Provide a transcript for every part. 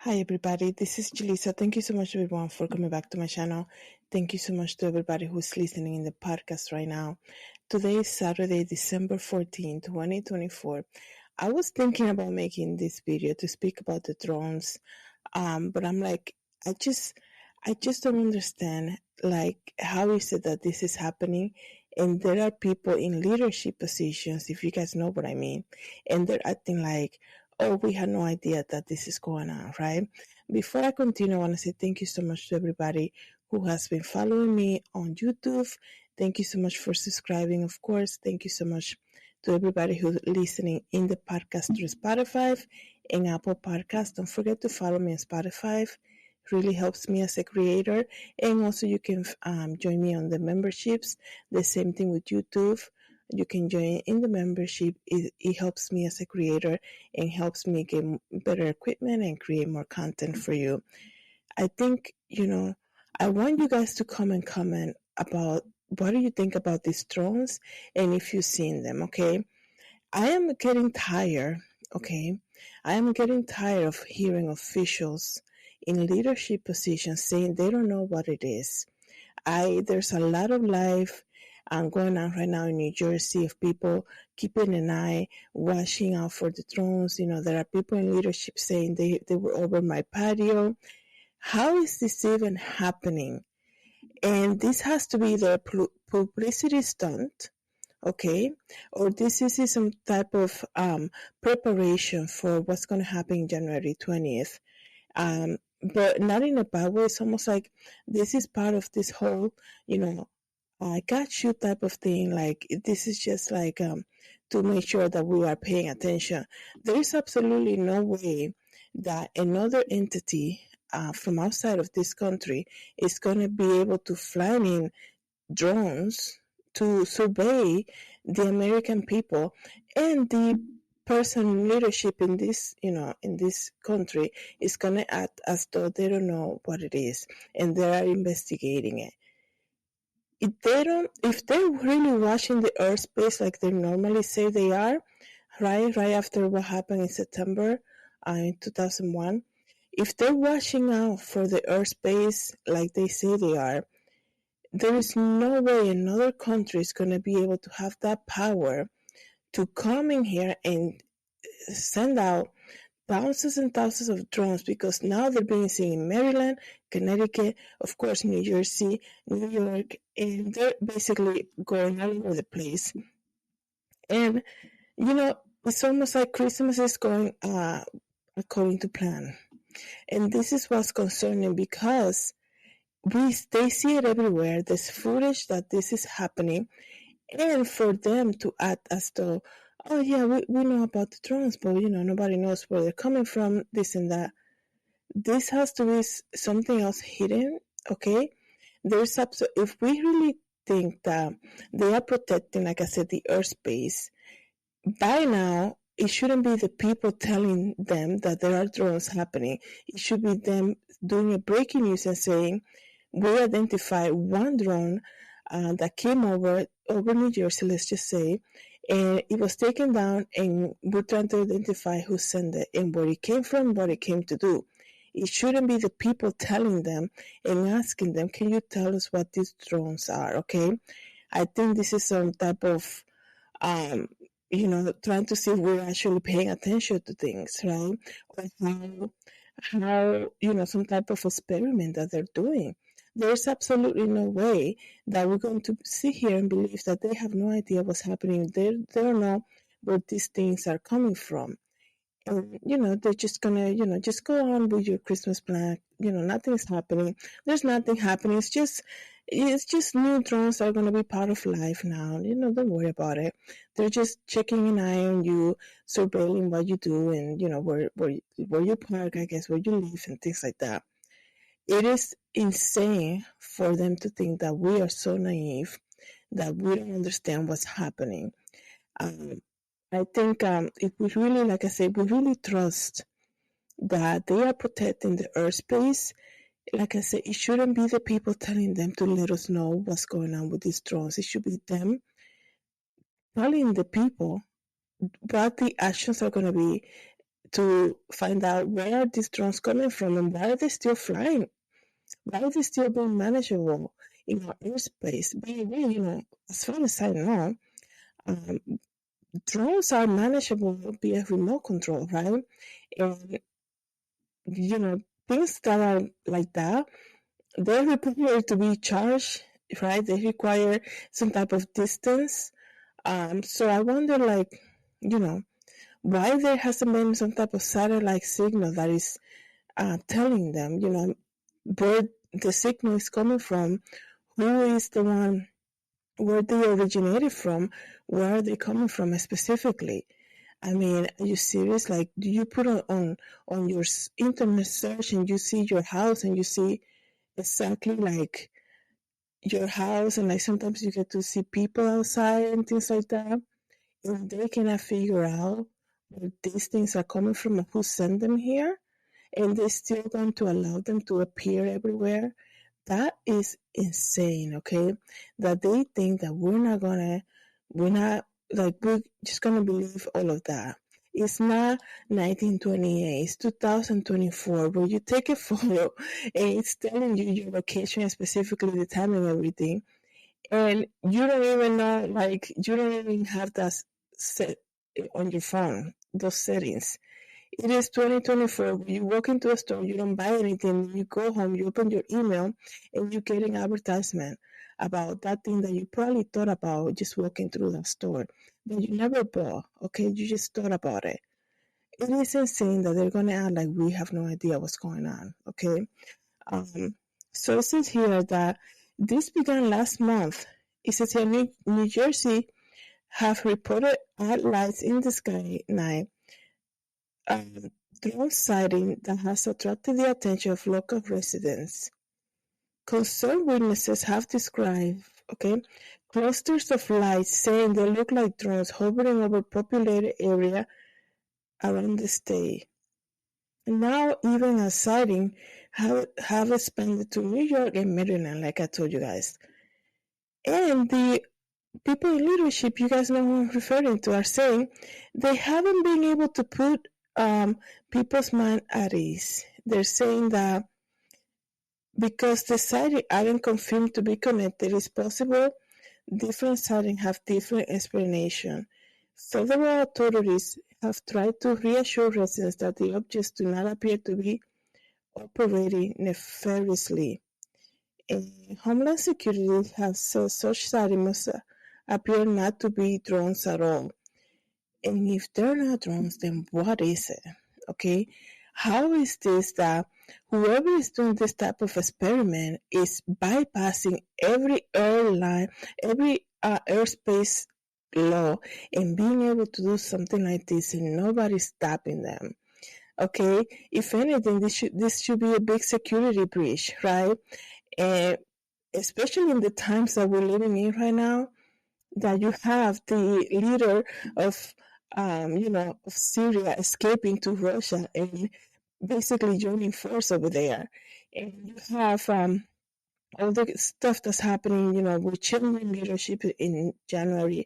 Hi everybody, this is Julissa. Thank you so much everyone for coming back to my channel. Thank you so much to everybody who's listening in the podcast right now. Today is Saturday, December 14, 2024. I was thinking about making this video to speak about the drones, but I'm like, I just don't understand, like, how is it that this is happening? And there are people in leadership positions, if you guys know what I mean, and they're acting like, oh, we had no idea that this is going on, right? Before I continue, I want to say thank you so much to everybody who has been following me on YouTube. Thank you so much for subscribing, of course. Thank you so much to everybody who's listening in the podcast through Spotify and Apple Podcast. Don't forget to follow me on Spotify. It really helps me as a creator. And also you can join me on the memberships. The same thing with YouTube. You can join in the membership. It helps me as a creator and helps me get better equipment and create more content for you. I think, I want you guys to come and comment about what do you think about these drones and if you've seen them, okay? I am getting tired, okay? I am getting tired of hearing officials in leadership positions saying they don't know what it is. There's a lot of life going on right now in New Jersey of people keeping an eye, watching out for the drones. There are people in leadership saying they were over my patio. How is this even happening? And this has to be the publicity stunt, okay? Or this is some type of preparation for what's going to happen January 20th. But not in a bad way. It's almost like this is part of this whole, I got you type of thing. Like, this is just like to make sure that we are paying attention. There is absolutely no way that another entity from outside of this country is going to be able to fly in drones to survey the American people, and the person in leadership in this, in this country is going to act as though they don't know what it is and they are investigating it. If they're really watching the airspace like they normally say they are, right after what happened in September in 2001, if they're watching out for the airspace like they say they are, there is no way another country is going to be able to have that power to come in here and send out thousands and thousands of drones, because now they're being seen in Maryland, Connecticut, of course, New Jersey, New York, and they're basically going all over the place. And, it's almost like Christmas is going according to plan. And this is what's concerning, because they see it everywhere. There's footage that this is happening. And for them to act as though, oh yeah, we know about the drones, but nobody knows where they're coming from, this and that. This has to be something else hidden, okay? If we really think that they are protecting, like I said, the airspace, by now it shouldn't be the people telling them that there are drones happening. It should be them doing a breaking news and saying, we identified one drone that came over New Jersey, let's just say, and it was taken down, and we're trying to identify who sent it and where it came from, what it came to do. It shouldn't be the people telling them and asking them, can you tell us what these drones are, okay? I think this is some type of, trying to see if we're actually paying attention to things, right? Or how some type of experiment that they're doing. There's absolutely no way that we're going to sit here and believe that they have no idea what's happening. They don't know where these things are coming from. And, they're just gonna, just go on with your Christmas plan. Nothing's happening. There's nothing happening. It's just new drones are gonna be part of life now. Don't worry about it. They're just checking an eye on you, surveilling what you do, and where you park, I guess, where you live, and things like that. It is insane for them to think that we are so naive that we don't understand what's happening. I think if we really, like I said, we really trust that they are protecting the airspace, like I said, it shouldn't be the people telling them to let us know what's going on with these drones. It should be them telling the people what the actions are going to be to find out where are these drones coming from and why are they still flying? Why are they still being manageable in our airspace? By the way, as far as I know, um, drones are manageable via remote control, right? And, things that are like that, they require to be charged, right? They require some type of distance. So I wonder, why there hasn't been some type of satellite signal that is telling them, where the signal is coming from, who is the one, where they originated from, where are they coming from specifically. I mean, are you serious? Like, do you put on your internet search and you see your house and you see exactly like your house, and like sometimes you get to see people outside and things like that, and they cannot figure out where these things are coming from and who sent them here, and they're still going to allow them to appear everywhere. That is insane, okay? That they think that we're just gonna believe all of that. It's not 1928, it's 2024, where you take a photo and it's telling you your location, specifically the time and everything, and you don't even know, like, you don't even have that set on your phone, those settings. It is 2024. When you walk into a store, you don't buy anything. You go home, you open your email, and you get an advertisement about that thing that you probably thought about just walking through that store, but you never bought. Okay, you just thought about it. It is insane that they're gonna act like we have no idea what's going on. Okay, so it says here that this began last month. It says here New Jersey have reported odd lights in the sky night. Drone sighting that has attracted the attention of local residents. Concerned witnesses have described, clusters of lights, saying they look like drones hovering over populated area around the state. Now, even a sighting have expanded to New York and Maryland, like I told you guys. And the people in leadership, you guys know who I'm referring to, are saying they haven't been able to put people's mind at ease. They're saying that because the sightings aren't confirmed to be connected, it's possible different sightings have different explanations. Federal authorities have tried to reassure residents that the objects do not appear to be operating nefariously. Homeland Security has said such sightings appear not to be drones at all. And if they're not drones, then what is it? Okay, how is this that whoever is doing this type of experiment is bypassing every airline, every airspace law, and being able to do something like this and nobody's stopping them? Okay, if anything, this should be a big security breach, right? And especially in the times that we're living in right now, that you have the leader of of Syria escaping to Russia and basically joining force over there. And you have all the stuff that's happening, with children leadership in January.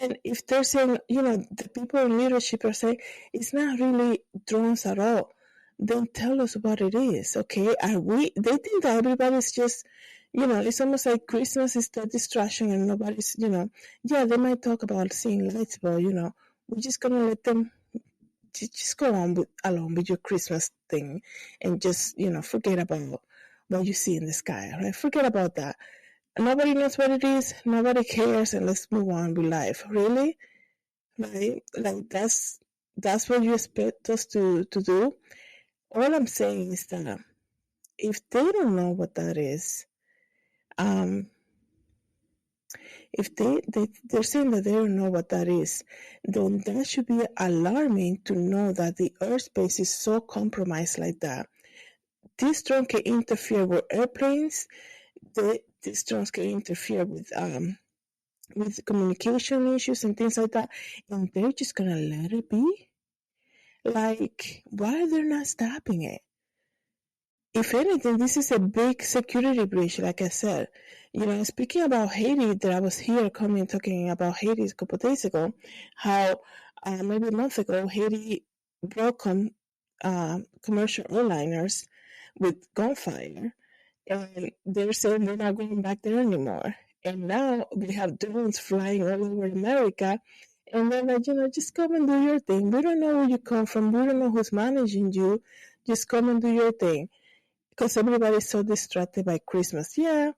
And if they're saying, the people in leadership are saying it's not really drones at all, then tell us what it is, okay? They think that everybody's just, it's almost like Christmas is the distraction and nobody's, yeah, they might talk about seeing lights, but, we're just going to let them just go on along with your Christmas thing and just, forget about what you see in the sky, right? Forget about that. Nobody knows what it is. Nobody cares, and let's move on with life. Really, right? Like that's what you expect us to do. All I'm saying is that if they don't know what that is, if they're saying that they don't know what that is, then that should be alarming to know that the airspace is so compromised like that. This drone can interfere with airplanes. These drones can interfere with communication issues and things like that, and they're just gonna let it be. Like, why are they not stopping it? If anything, this is a big security breach, like I said. Speaking about Haiti, that I was here talking about Haiti a couple of days ago, how maybe a month ago, Haiti broken commercial airliners with gunfire, and they're saying they're not going back there anymore. And now we have drones flying all over America, and they're like, just come and do your thing. We don't know where you come from. We don't know who's managing you. Just come and do your thing. Because everybody's so distracted by Christmas. Yeah,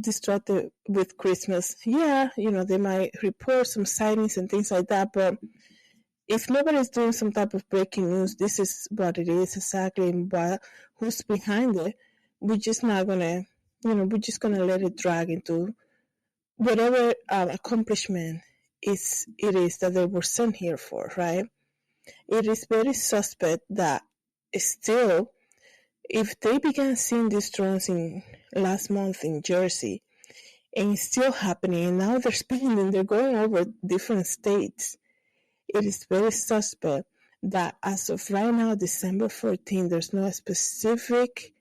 distracted with Christmas. Yeah, they might report some sightings and things like that, but if nobody's doing some type of breaking news, this is what it is exactly, and who's behind it. We're just not gonna, we're just gonna let it drag into whatever accomplishment it is that they were sent here for, right? It is very suspect that still, if they began seeing these drones in last month in Jersey, and it's still happening, and now they're spending, they're going over different states. It is very suspect that as of right now, December 14th, there's no specific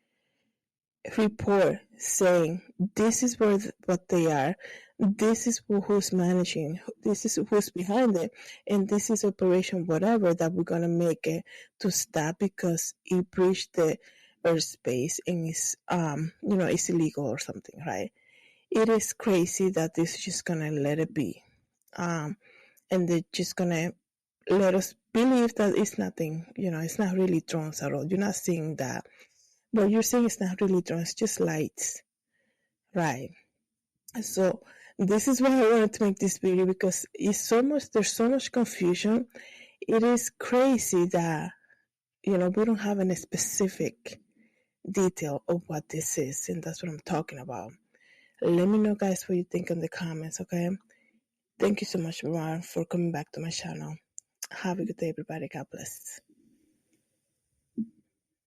report saying this is what they are, this is who's managing, this is who's behind it, and this is operation whatever that we're gonna make it to stop because it breached the airspace and it's illegal or something, right? It is crazy that this is just gonna let it be, and they're just gonna let us believe that it's nothing, it's not really drones at all. You're not seeing that. But you're saying it's not really drones, it's just lights, right? So this is why I wanted to make this video, because there's so much confusion. It is crazy that, we don't have any specific detail of what this is, and that's what I'm talking about. Let me know, guys, what you think in the comments, okay? Thank you so much, everyone, for coming back to my channel. Have a good day, everybody. God bless.